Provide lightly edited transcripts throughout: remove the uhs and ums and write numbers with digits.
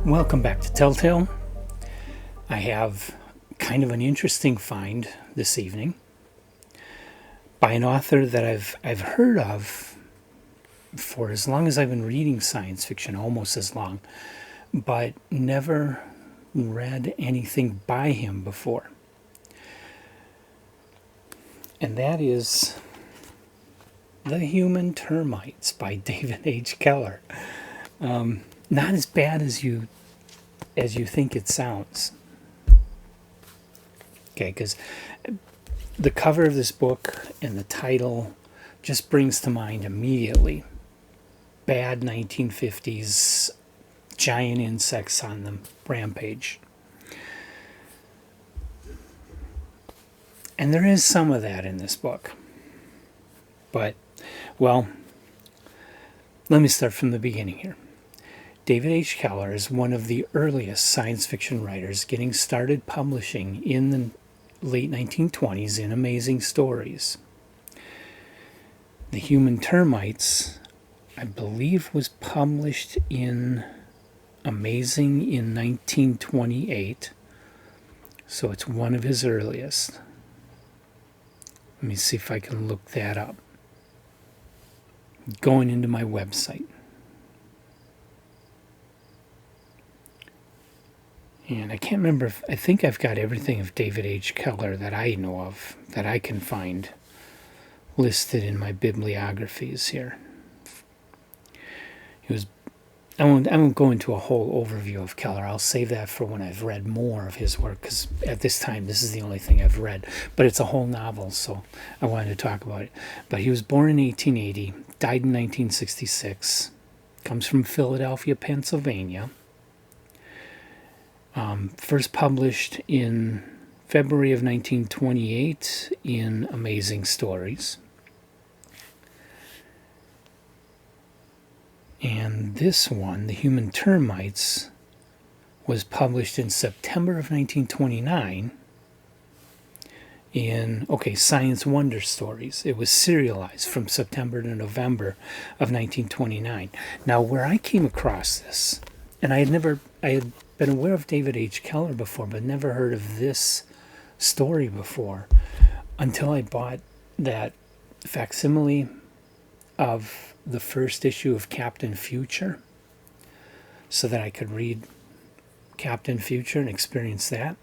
Welcome back to Telltale. I have kind of an interesting find this evening by an author that I've heard of for as long as I've been reading science fiction, almost as long, but never read anything by him before. And that is The Human Termites by David H. Keller. Not as bad as you think it sounds. Okay, because the cover of this book and the title just brings to mind immediately bad 1950s giant insects on the rampage. And there is some of that in this book. But, well, let me start from the beginning here. David H. Keller is one of the earliest science fiction writers getting started publishing in the late 1920s in Amazing Stories. The Human Termites, I believe, was published in Amazing in 1928, so it's one of his earliest. Let me see if I can look that up. Going into my website. And I can't remember, I think I've got everything of David H. Keller that I know of, that I can find listed in my bibliographies here. I won't go into a whole overview of Keller. I'll save that for when I've read more of his work, because at this time, this is the only thing I've read. But it's a whole novel, so I wanted to talk about it. But he was born in 1880, died in 1966, comes from Philadelphia, Pennsylvania. First published in February of 1928 in Amazing Stories. And this one, The Human Termites, was published in September of 1929 in, Science Wonder Stories. It was serialized from September to November of 1929. Now, where I came across this, and I had been aware of David H. Keller before, but never heard of this story before until I bought that facsimile of the first issue of Captain Future so that I could read Captain Future and experience that.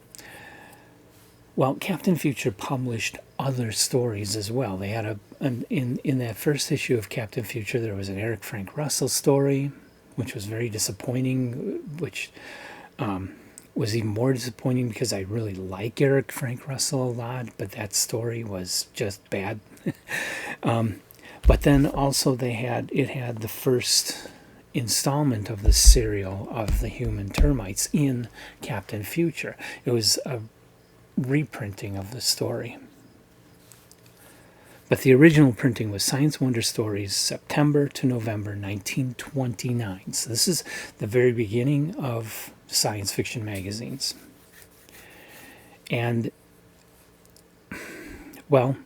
Well, Captain Future published other stories as well. They had in that first issue of Captain Future, there was an Eric Frank Russell story, which was very disappointing, which was even more disappointing because I really like Eric Frank Russell a lot, but that story was just bad. But then also it had the first installment of the serial of The Human Termites in Captain Future. It was a reprinting of the story. But the original printing was Science Wonder Stories, September to November 1929. So this is the very beginning of science fiction magazines. And, well,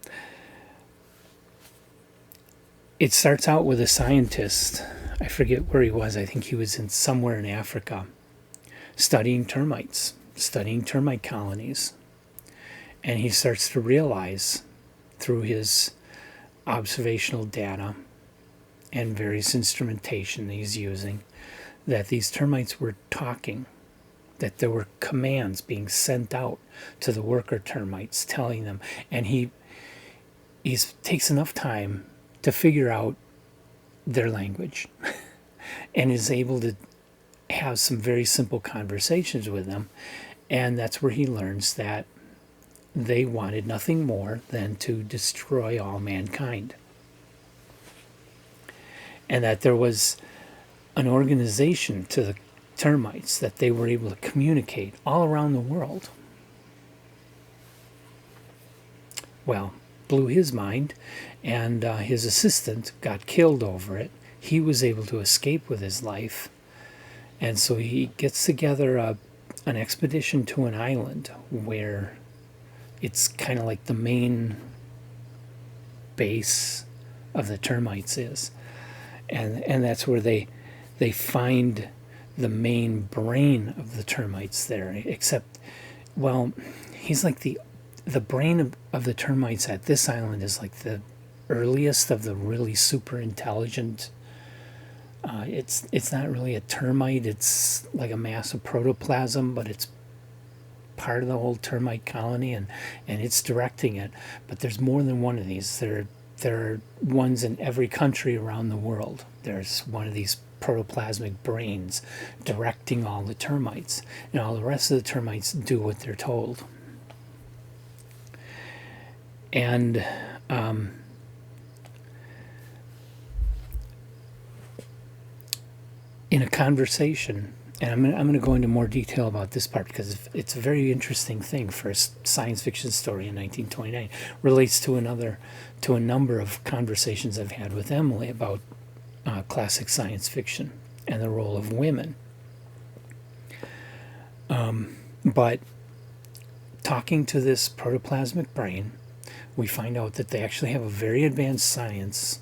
it starts out with a scientist. I forget where he was. I think he was somewhere in Africa, studying termites, studying termite colonies. And he starts to realize through his observational data and various instrumentation that he's using that these termites were talking, that there were commands being sent out to the worker termites telling them. And he takes enough time to figure out their language and is able to have some very simple conversations with them. And that's where he learns that they wanted nothing more than to destroy all mankind. And that there was an organization to the termites that they were able to communicate all around the world. Well, blew his mind, and his assistant got killed over it. He was able to escape with his life, and so he gets together an expedition to an island where it's kind of like the main base of the termites is, and that's where they find the main brain of the termites there, except, well, he's like the brain of the termites at this island is like the earliest of the really super intelligent. It's not really a termite. It's like a mass of protoplasm, but it's part of the whole termite colony, and it's directing it. But there's more than one of these. There are ones in every country around the world. There's one of these protoplasmic brains directing all the termites, and all the rest of the termites do what they're told. And in a conversation, and I'm going to go into more detail about this part because it's a very interesting thing for a science fiction story in 1929. Relates to a number of conversations I've had with Emily about classic science fiction and the role of women. But talking to this protoplasmic brain, we find out that they actually have a very advanced science,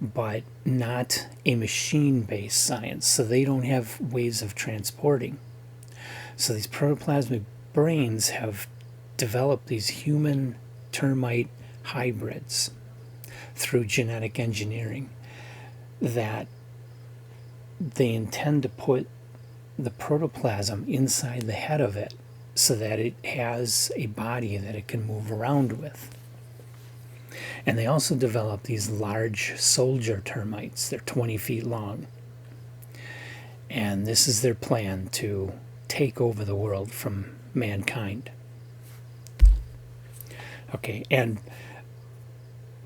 but not a machine-based science. So they don't have ways of transporting. So these protoplasmic brains have developed these human termite hybrids through genetic engineering that they intend to put the protoplasm inside the head of it so that it has a body that it can move around with. And they also develop these large soldier termites. They're 20 feet long. And this is their plan to take over the world from mankind. Okay, and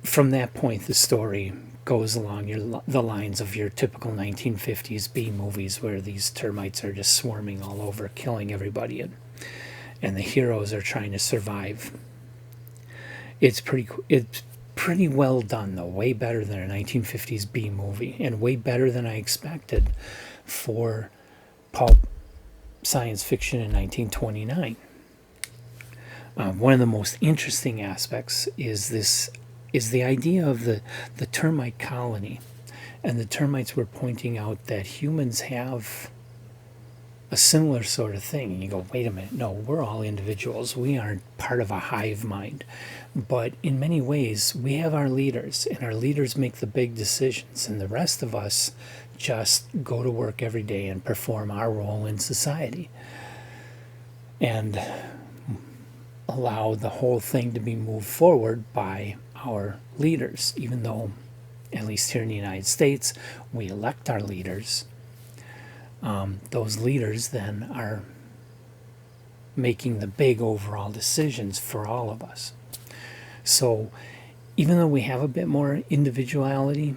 from that point, the story goes along the lines of your typical 1950s B movies where these termites are just swarming all over, killing everybody, and the heroes are trying to survive. It's pretty well done, though. Way better than a 1950s B movie, and way better than I expected for pulp science fiction in 1929. One of the most interesting aspects is the idea of the termite colony. And the termites were pointing out that humans have a similar sort of thing. And you go, wait a minute, no, we're all individuals. We aren't part of a hive mind. But in many ways, we have our leaders, and our leaders make the big decisions, and the rest of us just go to work every day and perform our role in society and allow the whole thing to be moved forward by our leaders, even though, at least here in the United States, we elect our leaders. Those leaders then are making the big overall decisions for all of us. So even though we have a bit more individuality,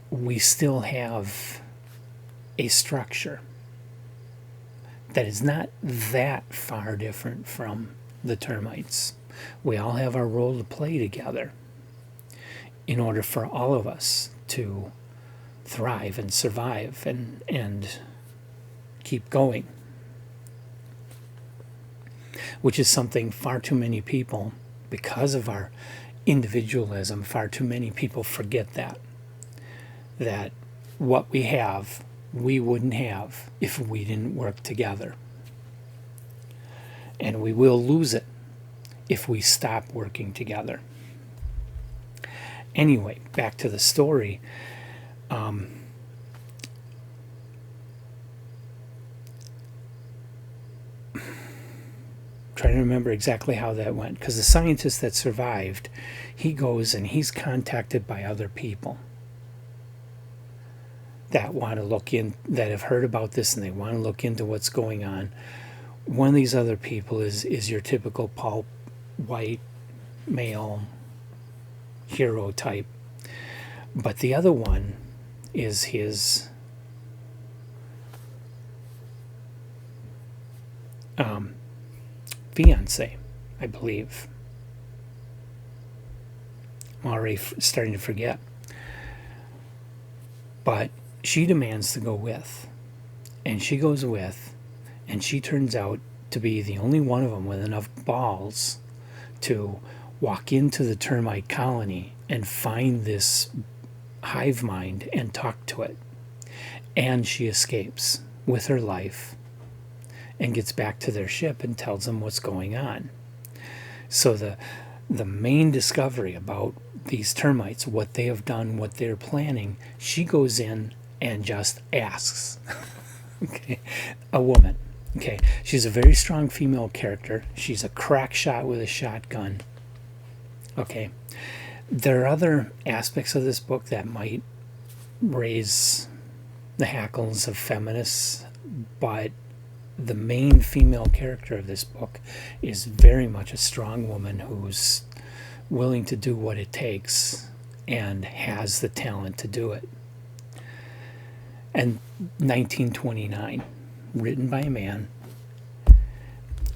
we still have a structure that is not that far different from the termites. We all have our role to play together in order for all of us to thrive and survive and keep going, which is something far too many people, because of our individualism, far too many people forget that what we have, we wouldn't have if we didn't work together. And we will lose it if we stop working together. Anyway, back to the story. Trying to remember exactly how that went, because the scientist that survived, he goes and he's contacted by other people that want to look in, that have heard about this, and they want to look into what's going on. One of these other people is your typical pulp white male hero type, but the other one is his fiance, I believe. I'm already starting to forget. But she demands to go with. And she goes with, and she turns out to be the only one of them with enough balls to walk into the termite colony and find this hive mind and talk to it. and she escapes with her life and gets back to their ship and tells them what's going on. So the main discovery about these termites, what they have done, what they're planning, she goes in and just asks. Okay, a woman. Okay, she's a very strong female character. She's a crack shot with a shotgun. Okay, there are other aspects of this book that might raise the hackles of feminists, but the main female character of this book is very much a strong woman who's willing to do what it takes and has the talent to do it. And 1929, written by a man.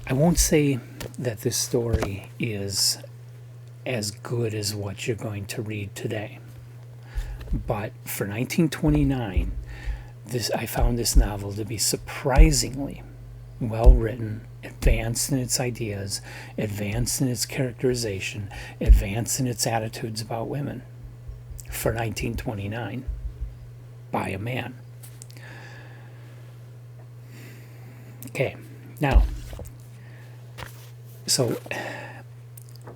I won't say that this story is as good as what you're going to read today, but for 1929, I found this novel to be surprisingly well written, advanced in its ideas, advanced in its characterization, advanced in its attitudes about women for 1929 by a man. Okay, now, so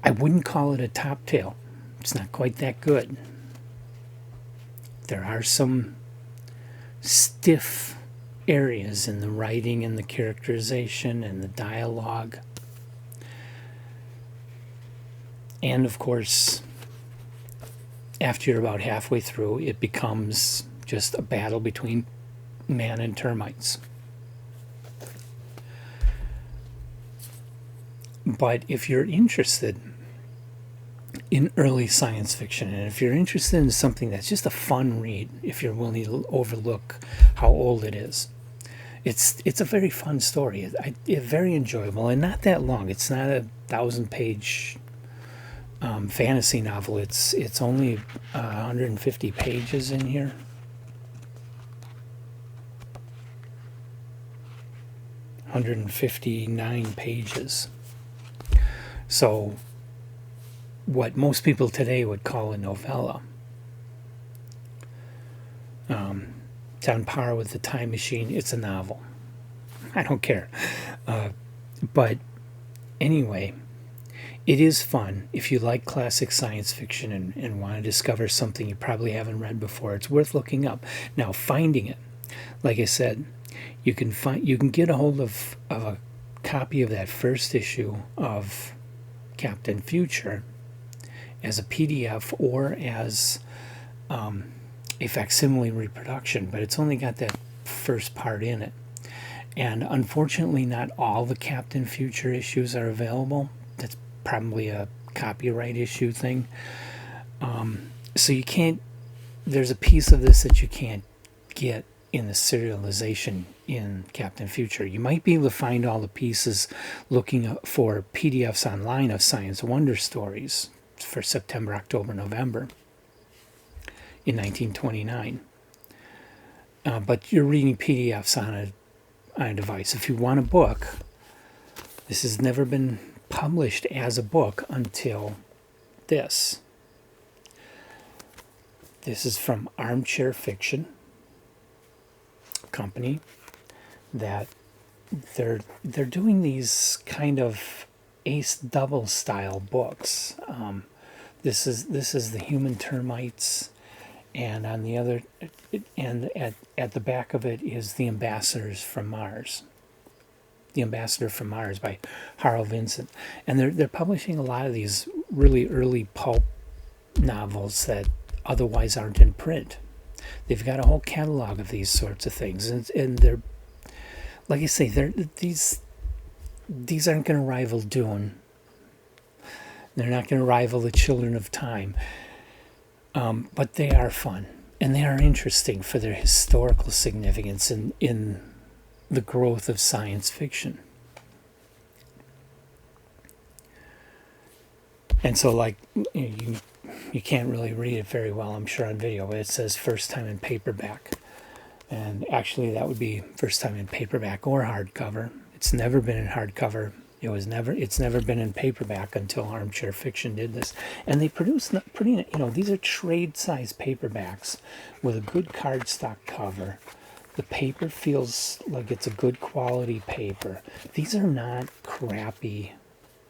I wouldn't call it a top tale. It's not quite that good. There are some stiff areas in the writing and the characterization and the dialogue. And of course, after you're about halfway through, it becomes just a battle between man and termites. But if you're interested in early science fiction, and if you're interested in something that's just a fun read, if you're willing to overlook how old it is, it's a very fun story. It's very enjoyable and not that long. It's not a 1,000-page fantasy novel. It's only 150 pages in here. $159 pages. So what most people today would call a novella. It's on par with The Time Machine. It's a novel. I don't care. But anyway, it is fun. If you like classic science fiction and want to discover something you probably haven't read before, it's worth looking up. Now, finding it, like I said, you can get a hold of a copy of that first issue of Captain Future as a PDF or as a facsimile reproduction, but it's only got that first part in it. And unfortunately, not all the Captain Future issues are available. That's probably a copyright issue thing. So you can't, there's a piece of this that you can't get in the serialization in Captain Future. You might be able to find all the pieces looking for PDFs online of Science Wonder stories for September, October, November in 1929. But you're reading PDFs on a device. If you want a book, this has never been published as a book until this. This is from Armchair Fiction Company, that they're doing these kind of ace double style books. This is the Human Termites, and on the other, and at the back of it is The Ambassadors from Mars. The Ambassador from Mars by Harl Vincent, and they're publishing a lot of these really early pulp novels that otherwise aren't in print. They've got a whole catalog of these sorts of things, and they're, like I say, these aren't going to rival Dune. They're not going to rival The Children of Time, but they are fun and they are interesting for their historical significance in the growth of science fiction. And so, like, you can't really read it very well, I'm sure, on video, but it says first time in paperback. And actually, that would be first time in paperback or hardcover. It's never been in hardcover. It's never been in paperback until Armchair Fiction did this. And they produce pretty, these are trade size paperbacks with a good cardstock cover. The paper feels like it's a good quality paper. These are not crappy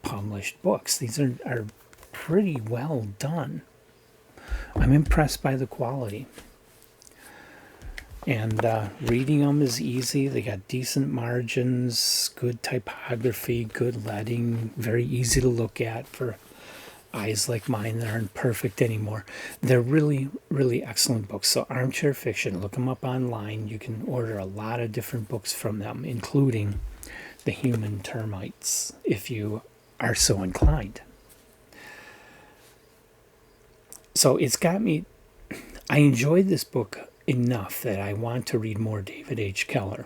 published books. These are pretty well done. I'm impressed by the quality. And reading them is easy. They got decent margins, good typography, good leading, very easy to look at for eyes like mine that aren't perfect anymore. They're really, really excellent books. So Armchair Fiction, look them up online. You can order a lot of different books from them, including The Human Termites, if you are so inclined. So it's got me, I enjoyed this book enough that I want to read more David H. Keller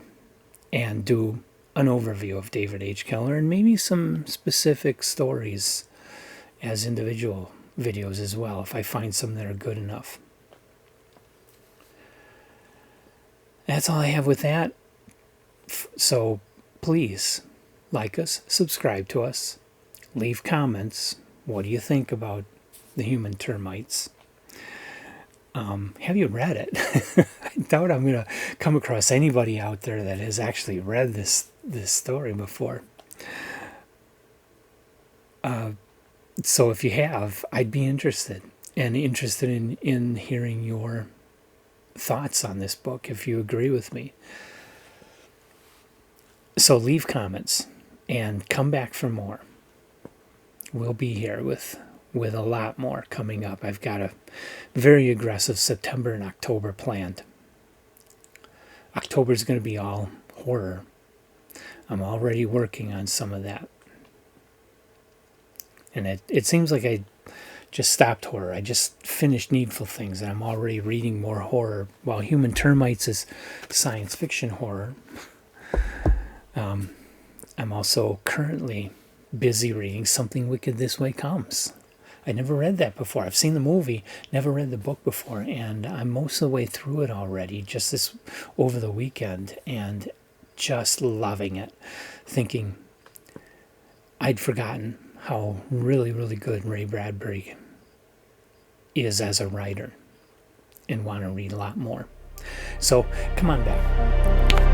and do an overview of David H. Keller and maybe some specific stories as individual videos as well, if I find some that are good enough. That's all I have with that. So please like us, subscribe to us, leave comments. What do you think about The Human Termites? Have you read it? I doubt I'm going to come across anybody out there that has actually read this story before. So if you have, I'd be interested in hearing your thoughts on this book, if you agree with me. So leave comments and come back for more. We'll be here with a lot more coming up. I've got a very aggressive September and October planned. October is going to be all horror. I'm already working on some of that. And it seems like I just stopped horror. I just finished Needful Things, and I'm already reading more horror. While Human Termites is science fiction horror, I'm also currently busy reading Something Wicked This Way Comes. I never read that before. I've seen the movie, never read the book before, and I'm most of the way through it already, just this over the weekend, and just loving it, thinking I'd forgotten how really, really good Ray Bradbury is as a writer and want to read a lot more. So come on back.